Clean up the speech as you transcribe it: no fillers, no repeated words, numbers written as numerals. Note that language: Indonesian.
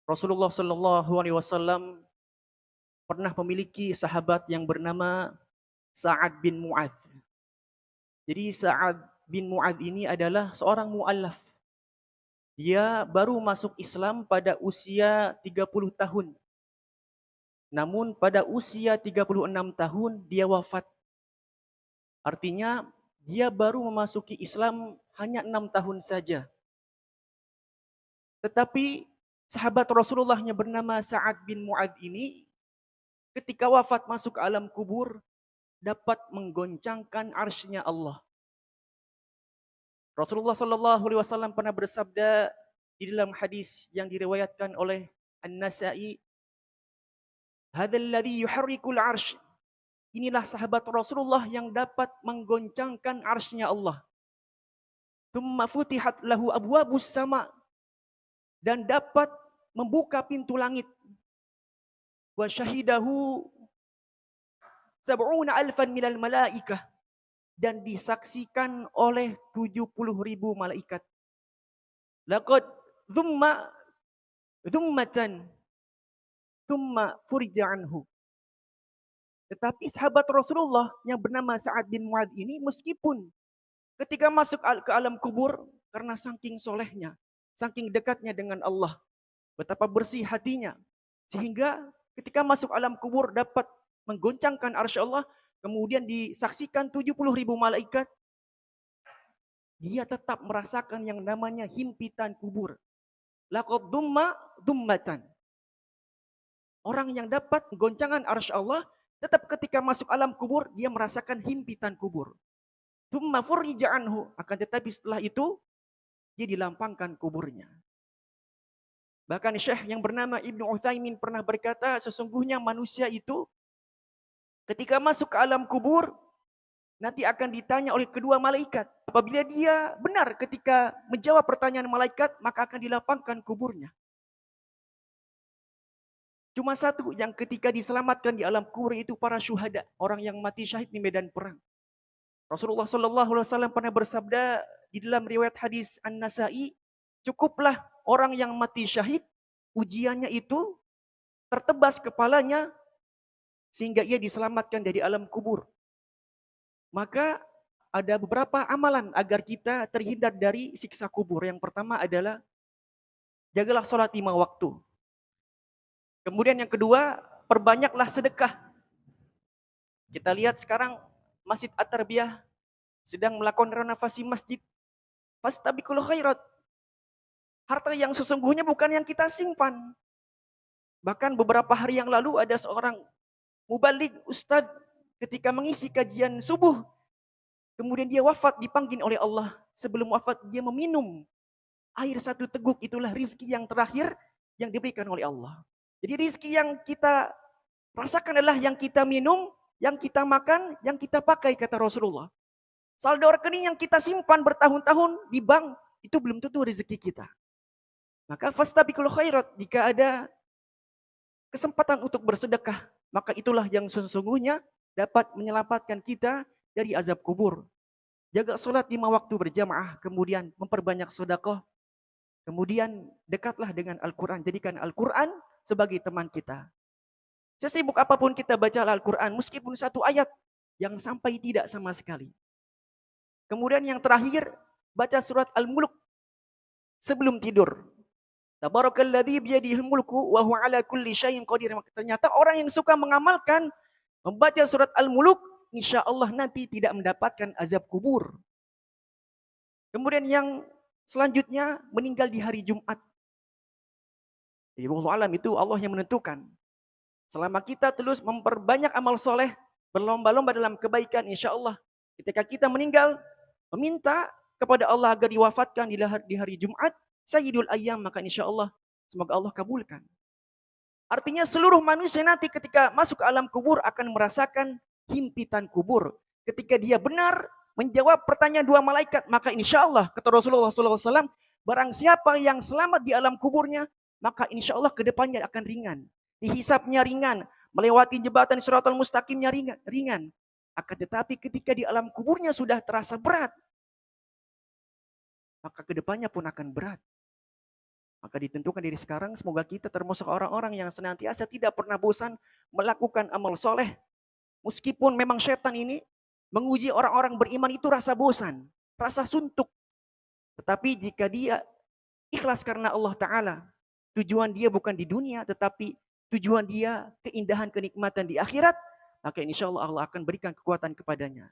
Rasulullah Shallallahu Alaihi Wasallam pernah memiliki sahabat yang bernama Sa'ad bin Mu'adz. Jadi Sa'ad bin Mu'adz ini adalah seorang mu'allaf. Dia baru masuk Islam pada usia 30 tahun. Namun pada usia 36 tahun dia wafat. Artinya dia baru memasuki Islam hanya 6 tahun saja. Tetapi sahabat Rasulullah yang bernama Sa'ad bin Mu'adz ini ketika wafat masuk ke alam kubur dapat menggoncangkan arsy-Nya Allah. Rasulullah Shallallahu Alaihi Wasallam pernah bersabda di dalam hadis yang diriwayatkan oleh An-Nasa'i, "Hadzal ladzi yuharrikul arsy." Inilah sahabat Rasulullah yang dapat menggoncangkan arsy-Nya Allah. Tsumma futihat lahu abwabus sama, dan dapat membuka pintu langit. Wa syahidahu sab'una alfan minal malaikah, dan disaksikan oleh 70.000 malaikat. Laqad dzumma dzummatan tsumma furija anhu. Tetapi sahabat Rasulullah yang bernama Sa'ad bin Mu'adz ini meskipun ketika masuk ke alam kubur karena saking solehnya, saking dekatnya dengan Allah, betapa bersih hatinya, sehingga ketika masuk alam kubur dapat menggoncangkan arsy Allah, kemudian disaksikan 70.000 malaikat, dia tetap merasakan yang namanya himpitan kubur. Laqad dumma dummatan. Orang yang dapat goncangan arsy Allah, tetap ketika masuk alam kubur, dia merasakan himpitan kubur. Tsumma furija anhu. Akan tetapi setelah itu, dia dilampangkan kuburnya. Bahkan Syekh yang bernama Ibnu Utsaimin pernah berkata, sesungguhnya manusia itu ketika masuk ke alam kubur, nanti akan ditanya oleh kedua malaikat. Apabila dia benar ketika menjawab pertanyaan malaikat, maka akan dilapangkan kuburnya. Cuma satu yang ketika diselamatkan di alam kubur itu para syuhada, orang yang mati syahid di medan perang. Rasulullah Shallallahu Alaihi Wasallam pernah bersabda di dalam riwayat hadis An-Nasa'i, cukuplah orang yang mati syahid, ujiannya itu tertebas kepalanya sehingga ia diselamatkan dari alam kubur. Maka ada beberapa amalan agar kita terhindar dari siksa kubur. Yang pertama adalah jagalah sholat 5 waktu. Kemudian yang kedua, perbanyaklah sedekah. Kita lihat sekarang Masjid At-Tarbiyah sedang melakukan renovasi masjid. Fastabiqul khairat. Harta yang sesungguhnya bukan yang kita simpan. Bahkan beberapa hari yang lalu ada seorang mubaligh ustadz ketika mengisi kajian subuh. Kemudian dia wafat, dipanggil oleh Allah. Sebelum wafat dia meminum air 1 teguk. Itulah rizki yang terakhir yang diberikan oleh Allah. Jadi rizki yang kita rasakan adalah yang kita minum, yang kita makan, yang kita pakai, kata Rasulullah. Saldo rekening yang kita simpan bertahun-tahun di bank, itu belum tentu rezeki kita. Maka fastabiqul khairat, jika ada kesempatan untuk bersedekah, maka itulah yang sesungguhnya dapat menyelamatkan kita dari azab kubur. Jaga sholat 5 waktu berjamaah, kemudian memperbanyak sedekah, kemudian dekatlah dengan Al-Quran. Jadikan Al-Quran sebagai teman kita. Sesibuk apapun kita baca Al-Quran, meskipun 1 ayat yang sampai tidak sama sekali. Kemudian yang terakhir, baca surat Al-Mulk sebelum tidur. Tabarakalladzi biyadihil mulku wa huwa ala kulli syai'in qadir. Ternyata orang yang suka mengamalkan membaca surat Al-Mulk, insyaallah nanti tidak mendapatkan azab kubur. Kemudian yang selanjutnya meninggal di hari Jumat. Jadi wallahu alam itu Allah yang menentukan. Selama kita terus memperbanyak amal soleh, berlomba-lomba dalam kebaikan, insyaallah ketika kita meninggal, meminta kepada Allah agar diwafatkan di hari Jumat, Sayyidul Ayyam, maka insyaallah semoga Allah kabulkan. Artinya seluruh manusia nanti ketika masuk ke alam kubur akan merasakan himpitan kubur. Ketika dia benar menjawab pertanyaan 2 malaikat, maka insyaallah kata Rasulullah SAW, barang siapa yang selamat di alam kuburnya, maka insyaallah kedepannya akan ringan. Dihisapnya ringan, melewati jembatan Shiratal Mustaqimnya ringan. Akan tetapi ketika di alam kuburnya sudah terasa berat, maka kedepannya pun akan berat. Maka ditentukan dari sekarang semoga kita termasuk orang-orang yang senantiasa tidak pernah bosan melakukan amal soleh. Meskipun memang setan ini menguji orang-orang beriman itu rasa bosan, rasa suntuk. Tetapi jika dia ikhlas karena Allah Ta'ala, tujuan dia bukan di dunia, tetapi tujuan dia keindahan kenikmatan di akhirat, maka insya Allah Allah akan berikan kekuatan kepadanya.